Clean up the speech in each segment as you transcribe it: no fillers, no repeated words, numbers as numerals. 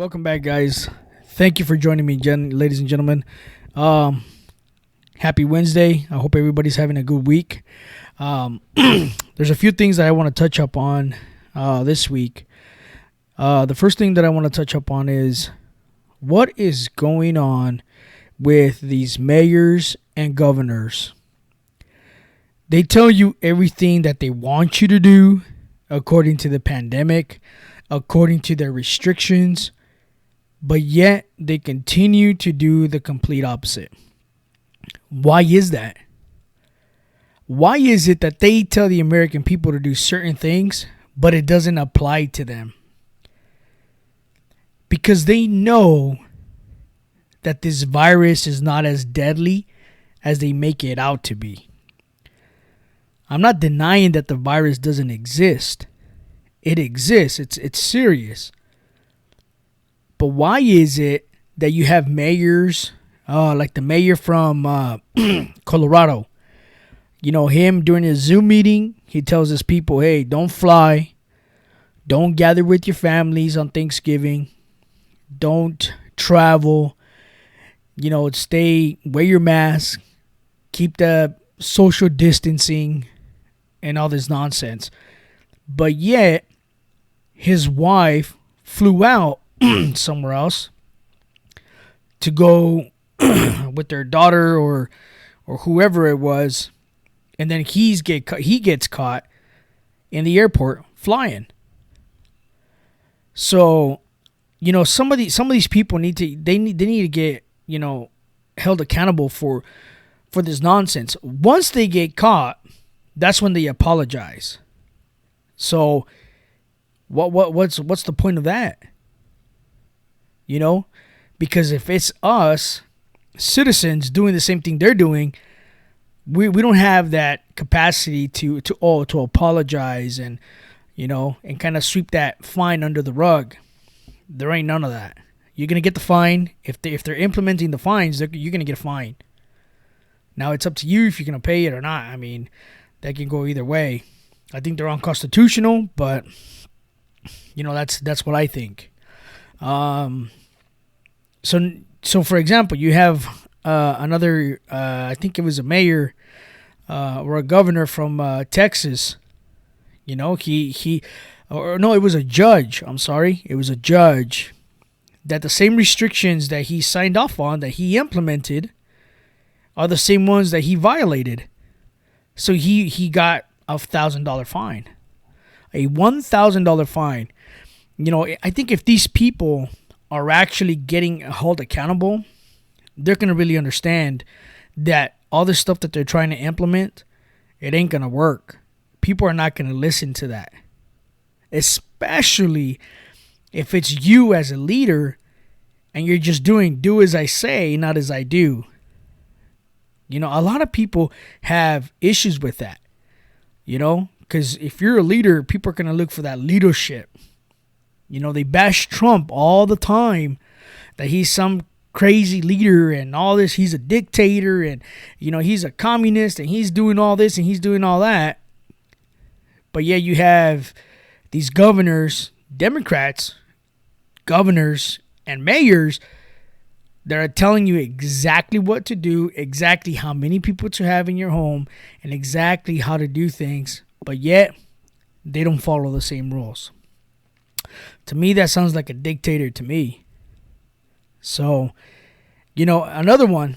Welcome back, guys. Thank you for joining me, ladies and gentlemen. Happy Wednesday. I hope everybody's having a good week. There's a few things that I want to touch up on this week. The first thing that I want to touch up on is what is going on with these mayors and governors. They tell you everything that they want you to do according to the pandemic, according to their restrictions, but yet they continue to do the complete opposite. Why is that? Why is it that they tell the American people to do certain things, but it doesn't apply to them? Because they know that this virus is not as deadly as they make it out to be. I'm not denying that the virus doesn't exist. It exists. It's serious. But why is it that you have mayors, like the mayor from Colorado? You know, him during his Zoom meeting, he tells his people, hey, don't fly. Don't gather with your families on Thanksgiving. Don't travel. You know, wear your mask. Keep the social distancing and all this nonsense. But yet, his wife flew out somewhere else to go with their daughter or whoever it was, and then he gets caught in the airport flying. So, you know, some of these people need to get, you know, held accountable for this nonsense. Once they get caught, that's when they apologize. So, what's the point of that? You know, because if it's us citizens doing the same thing they're doing, we don't have that capacity to apologize and, you know, and kind of sweep that fine under the rug. There ain't none of that. You're gonna get the fine if they're implementing the fines. You're gonna get a fine. Now it's up to you if you're gonna pay it or not. I mean, that can go either way. I think they're unconstitutional, but you know, that's what I think. So for example, you have another, I think it was a mayor or a governor from Texas. You know, it was a judge. I'm sorry, it was a judge that the same restrictions that he signed off on, that he implemented, are the same ones that he violated. So he got a $1,000 fine, a $1,000 fine. You know, I think if these people are actually getting held accountable, they're going to really understand that all this stuff that they're trying to implement, it ain't going to work. People are not going to listen to that. Especially if it's you as a leader and you're just do as I say, not as I do. You know, a lot of people have issues with that. You know, because if you're a leader, people are going to look for that leadership. You know, they bash Trump all the time, that he's some crazy leader and all this. He's a dictator and, you know, he's a communist and he's doing all this and he's doing all that. But yeah, you have these governors, Democrats, governors and mayors that are telling you exactly what to do, exactly how many people to have in your home, and exactly how to do things. But yet, they don't follow the same rules. To me, that sounds like a dictator to me. So, you know, another one.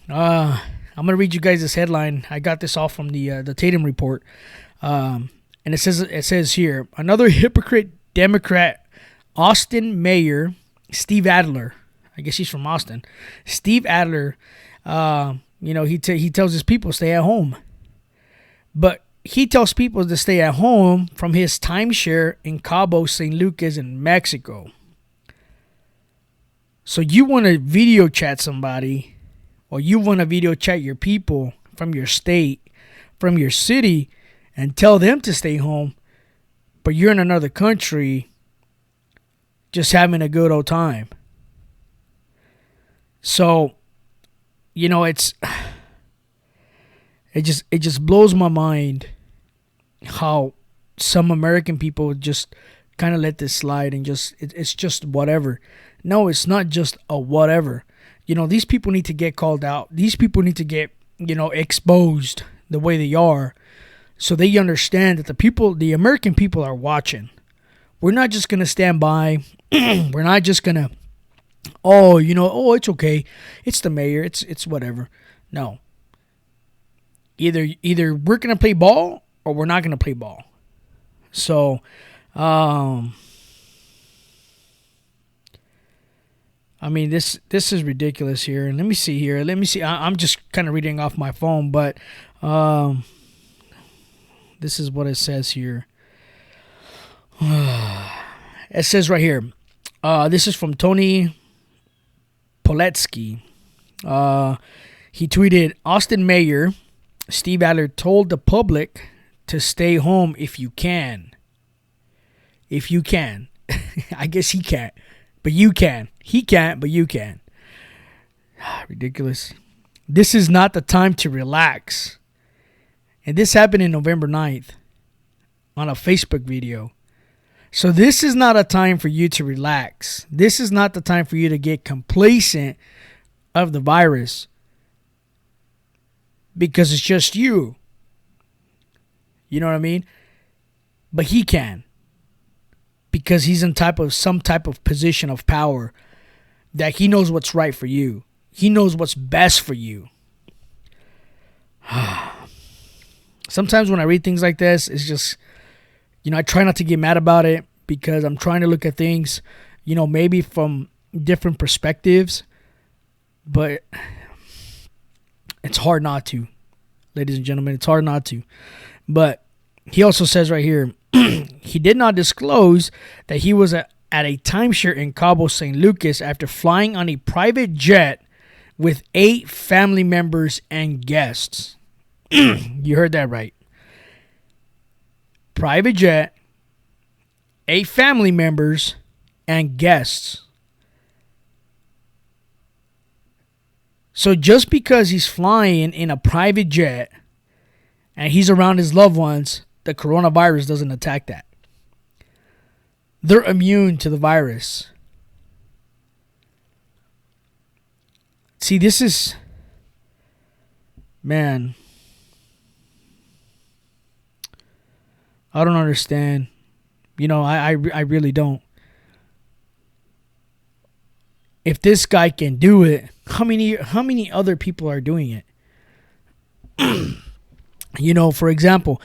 I'm going to read you guys this headline. I got this off from the Tatum Report. And it says here, another hypocrite Democrat, Austin Mayor Steve Adler. I guess he's from Austin. Steve Adler, you know, he tells his people to stay at home. But he tells people to stay at home from his timeshare in Cabo San Lucas in Mexico. So you want to video chat somebody, or you want to video chat your people from your state, from your city, and tell them to stay home, but you're in another country just having a good old time. So, you know, it just blows my mind how some American people just kind of let this slide and it's just whatever. No, it's not just a whatever. These people need to get called out. These people need to get, exposed the way they are, so they understand that the American people are watching. We're not just going to stand by. We're not just going to, it's okay. It's the mayor. It's whatever. No. Either we're going to play ball or we're not going to play ball. So, this is ridiculous here. And let me see here. I'm just kind of reading off my phone, but this is what it says here. It says right here. This is from Tony Poletsky. He tweeted, Austin Mayor Steve Adler told the public to stay home if you can. If you can. I guess he can't, but you can. He can't, but you can. Ridiculous. This is not the time to relax. And this happened in November 9th on a Facebook video. So this is not a time for you to relax. This is not the time for you to get complacent of the virus because it's just you. You know what I mean? But he can, because he's in some type of position of power that he knows what's right for you. He knows what's best for you. Sometimes when I read things like this, it's just, I try not to get mad about it because I'm trying to look at things, maybe from different perspectives. But it's hard not to, ladies and gentlemen. It's hard not to. But he also says right here, he did not disclose that he was at a timeshare in Cabo San Lucas after flying on a private jet with 8 family members and guests. You heard that right. Private jet, 8 family members, and guests. So just because he's flying in a private jet and he's around his loved ones, the coronavirus doesn't attack that. They're immune to the virus. See, this is, man, I don't understand. I really don't. If this guy can do it, how many other people are doing it? For example,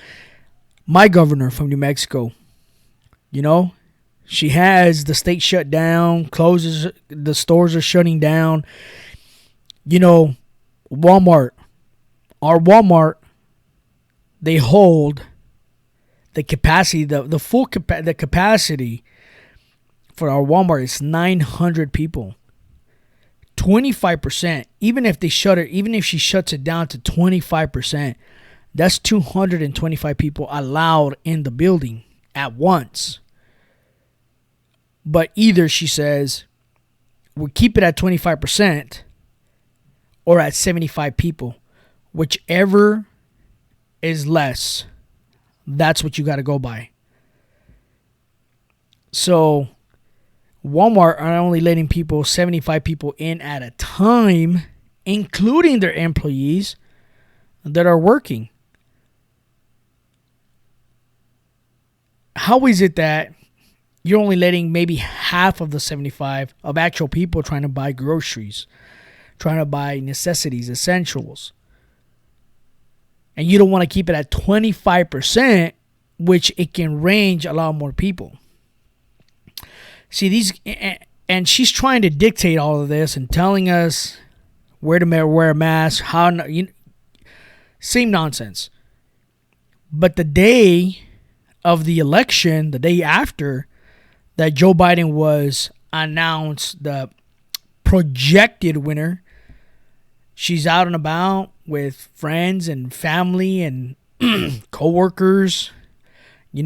my governor from New Mexico, she has the state shut down, closes, the stores are shutting down. Walmart, our Walmart, they hold the capacity, the full the capacity for our Walmart is 900 people. 25%, even if she shuts it down to 25%, that's 225 people allowed in the building at once. But either, she says, we'll keep it at 25% or at 75 people. Whichever is less, that's what you got to go by. So Walmart are only letting 75 people in at a time, including their employees that are working. How is it that you're only letting maybe half of the 75 of actual people trying to buy groceries, trying to buy necessities, essentials, and you don't want to keep it at 25%, which it can range a lot more people? See, and she's trying to dictate all of this and telling us where to wear a mask, same nonsense. But the day of the election, the day after that Joe Biden was announced the projected winner, she's out and about with friends and family and co-workers,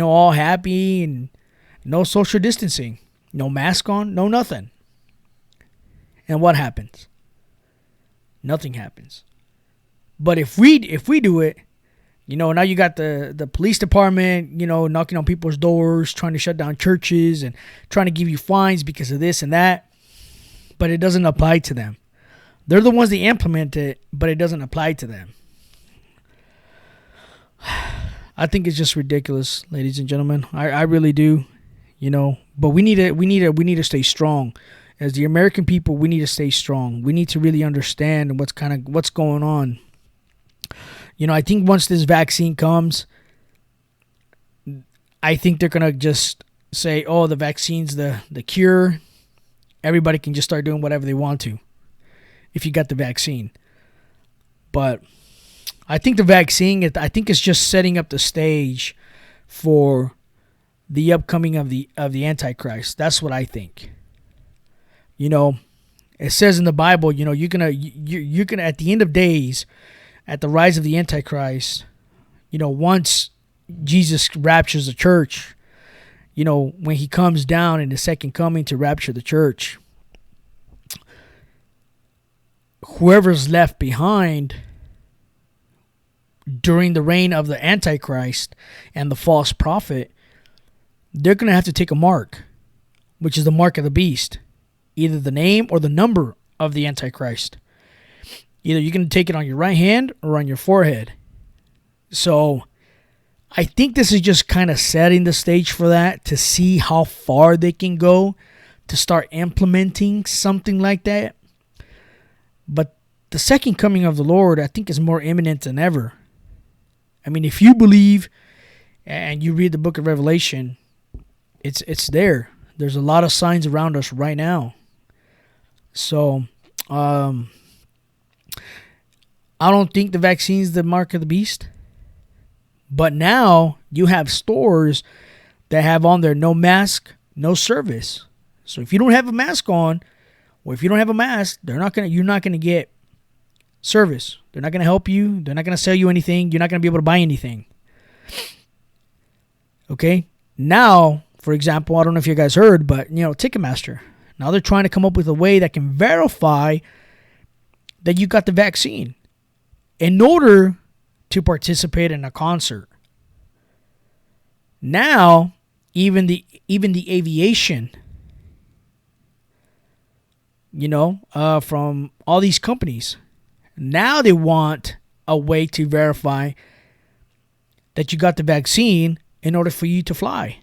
all happy, and no social distancing. No mask on, no nothing. And what happens? Nothing happens. But if we do it, now you got the police department, knocking on people's doors, trying to shut down churches and trying to give you fines because of this and that. but it doesn't apply to them. They're the ones that implement it, but it doesn't apply to them. I think it's just ridiculous, ladies and gentlemen. I really do, But we need to stay strong. As the American people, we need to stay strong. We need to really understand what's going on. I think once this vaccine comes, I think they're gonna just say, "Oh, the vaccine's the cure." Everybody can just start doing whatever they want to if you got the vaccine. But I think the vaccine, I think it's just setting up the stage for the upcoming of the Antichrist. That's what I think. It says in the Bible, you're gonna at the end of days, at the rise of the Antichrist, once Jesus raptures the church, when he comes down in the second coming to rapture the church, whoever's left behind during the reign of the Antichrist and the false prophet, they're going to have to take a mark, which is the mark of the beast, either the name or the number of the Antichrist. Either you can take it on your right hand or on your forehead. So I think this is just kind of setting the stage for that, to see how far they can go to start implementing something like that. But the second coming of the Lord, I think, is more imminent than ever. I mean, if you believe and you read the book of Revelation, it's there. There's a lot of signs around us right now. So, I don't think the vaccine's the mark of the beast. But now you have stores that have on there no mask, no service. So if you don't have a mask on, or if you don't have a mask, you're not gonna get service. They're not gonna help you. They're not gonna sell you anything. You're not gonna be able to buy anything. Okay? Now, for example, I don't know if you guys heard, but Ticketmaster. Now they're trying to come up with a way that can verify that you got the vaccine in order to participate in a concert. Now, even the aviation, from all these companies, now they want a way to verify that you got the vaccine in order for you to fly.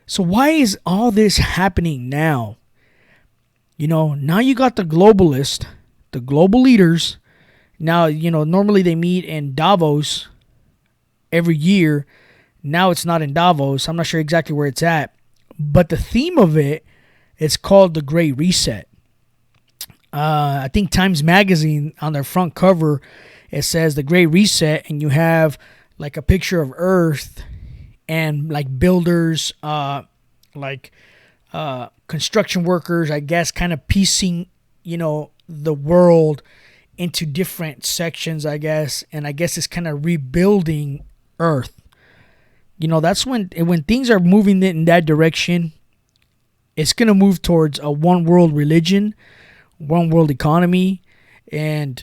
So why is all this happening now? Now you got the globalists, the global leaders. Now, normally they meet in Davos every year. Now it's not in Davos. I'm not sure exactly where it's at. But the theme of it is called the Great Reset. I think Times Magazine, on their front cover, it says the Great Reset, and you have like a picture of Earth and like builders, construction workers, I guess, kind of piecing, the world into different sections, I guess. And I guess it's kind of rebuilding Earth. That's when things are moving in that direction, it's going to move towards a one world religion, one world economy, and,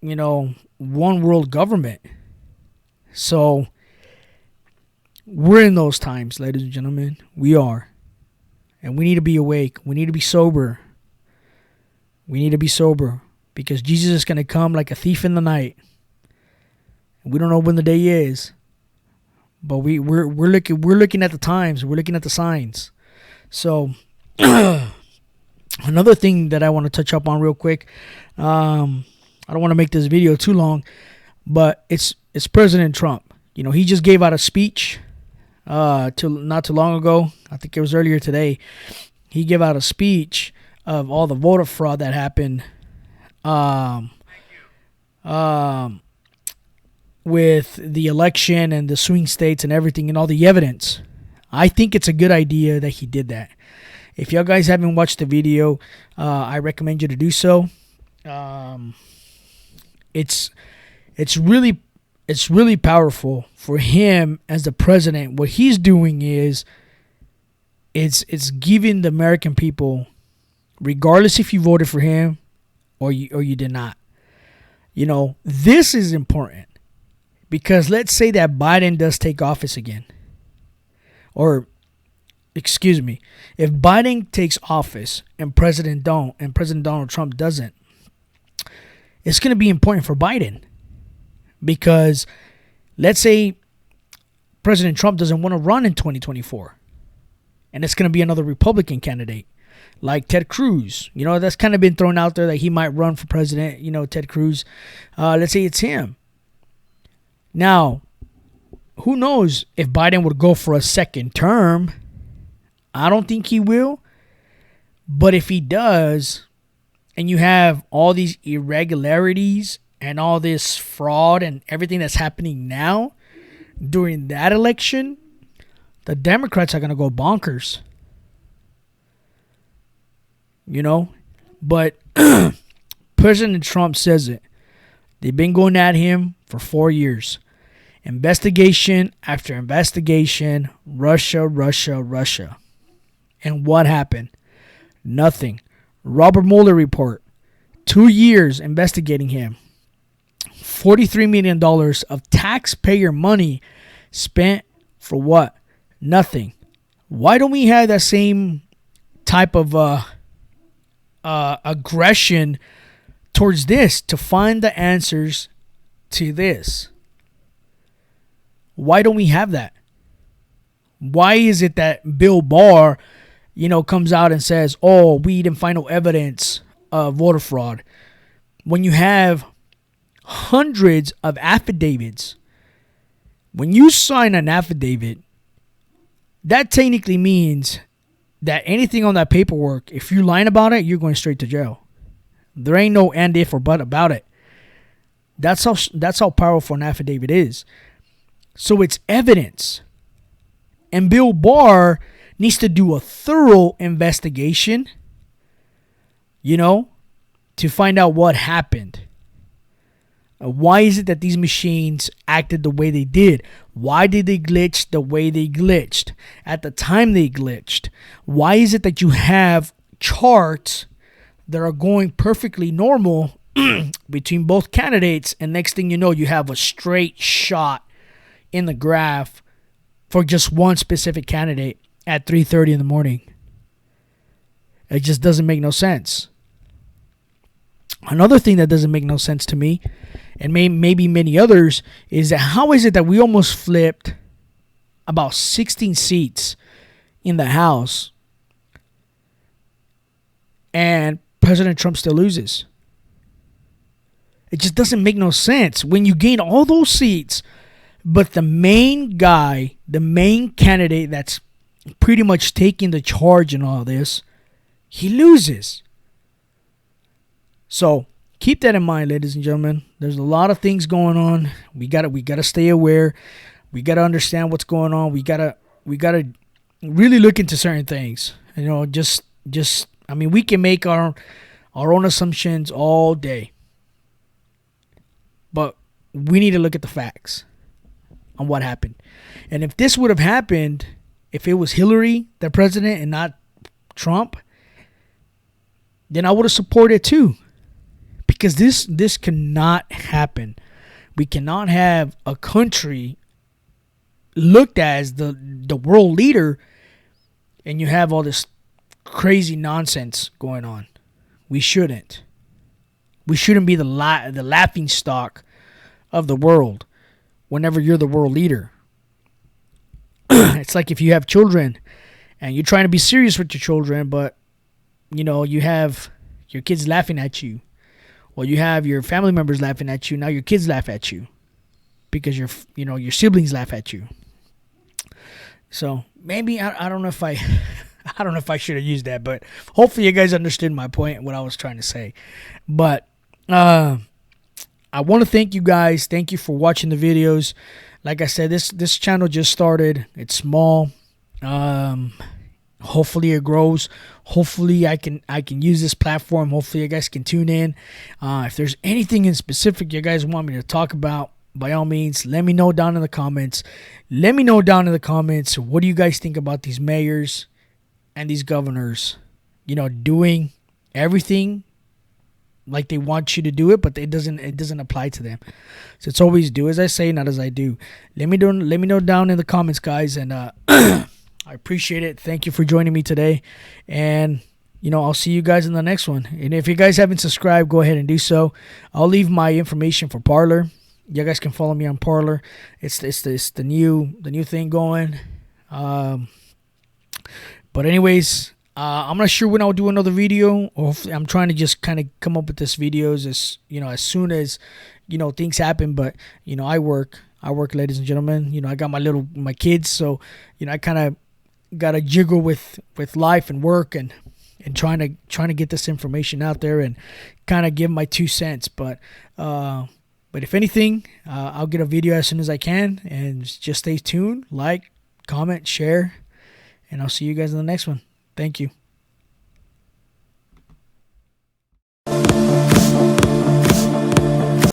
one world government. So we're in those times, ladies and gentlemen. We are. And we need to be awake. We need to be sober. We need to be sober, because Jesus is going to come like a thief in the night. We don't know when the day is, but we're looking at the times. We're looking at the signs. So another thing that I want to touch up on real quick. I don't want to make this video too long, but it's President Trump. He just gave out a speech not too long ago. I think it was earlier today. He gave out a speech of all the voter fraud that happened with the election and the swing states and everything and all the evidence. I think it's a good idea that he did that. If y'all guys haven't watched the video, I recommend you to do so. It's really powerful for him as the president. What he's doing is it's giving the American people, regardless if you voted for him or you did not, this is important, because let's say that Biden does take office again, or excuse me, if Biden takes office and President Donald Trump doesn't, it's going to be important for Biden because let's say President Trump doesn't want to run in 2024 and it's going to be another Republican candidate like Ted Cruz. You know, that's kind of been thrown out there that he might run for president, you know, Ted Cruz. Let's say it's him. Now, who knows if Biden would go for a second term? I don't think he will. But if he does, and you have all these irregularities and all this fraud and everything that's happening now during that election, the Democrats are going to go bonkers. You know? But President Trump says it. They've been going at him for 4 years. Investigation after investigation, Russia. And what happened? Nothing. Robert Mueller report. 2 years investigating him. $43 million of taxpayer money spent for what? Nothing. Why don't we have that same type of aggression towards this to find the answers to this? Why don't we have that? Why is it that Bill Barr, you know, comes out and says, oh, we didn't find no evidence of voter fraud, when you have hundreds of affidavits? When you sign an affidavit, that technically means that anything on that paperwork, if you're lying about it, you're going straight to jail. There ain't no and, if, or but about it. That's how powerful an affidavit is. So it's evidence. And Bill Barr needs to do a thorough investigation, you know, to find out what happened. Why is it that these machines acted the way they did? Why did they glitch the way they glitched at the time they glitched? Why is it that you have charts that are going perfectly normal between both candidates, and next thing you know, you have a straight shot in the graph for just one specific candidate at 3:30 in the morning? It just doesn't make no sense. Another thing that doesn't make no sense to me, and maybe many others, is that how is it that we almost flipped about 16 seats in the House and President Trump still loses? It just doesn't make no sense. When you gain all those seats, but the main guy, the main candidate that's pretty much taking the charge in all this, he loses. So keep that in mind, ladies and gentlemen. There's a lot of things going on. We gotta stay aware. We gotta understand what's going on. We gotta really look into certain things. You know, just I mean, we can make our own assumptions all day, but we need to look at the facts on what happened. And if this would have happened, if it was Hillary, the president, and not Trump, then I would have supported it too. Because this cannot happen. We cannot have a country looked at as the world leader and you have all this crazy nonsense going on. We shouldn't. We shouldn't be the laughing stock of the world whenever you're the world leader. It's like if you have children and you're trying to be serious with your children, but you know, you have your kids laughing at you. Well, you have your family members laughing at you. Now your kids laugh at you because your siblings laugh at you. So maybe I don't know if I should have used that, but hopefully you guys understood my point, what I was trying to say. But I want to thank you guys. Thank you for watching the videos. Like I said, this channel just started. It's small. Hopefully it grows. Hopefully I can use this platform. Hopefully you guys can tune in. If there's anything in specific you guys want me to talk about, by all means, let me know down in the comments. Let me know down in the comments, what do you guys think about these mayors and these governors, you know, doing everything like they want you to do it, but it doesn't apply to them. So it's always do as I say, not as I do. Let me know down in the comments, guys, and I appreciate it. Thank you for joining me today. And, I'll see you guys in the next one. And if you guys haven't subscribed, go ahead and do so. I'll leave my information for Parler. You guys can follow me on Parler. It's the new thing going. But anyways, I'm not sure when I'll do another video. Or I'm trying to just kind of come up with this videos as soon as things happen. But I work, ladies and gentlemen. I got my kids, so I kind of gotta jiggle with life and work and trying to get this information out there and kind of give my 2 cents. But if anything, I'll get a video as soon as I can, and just stay tuned, like, comment, share, and I'll see you guys in the next one. Thank you.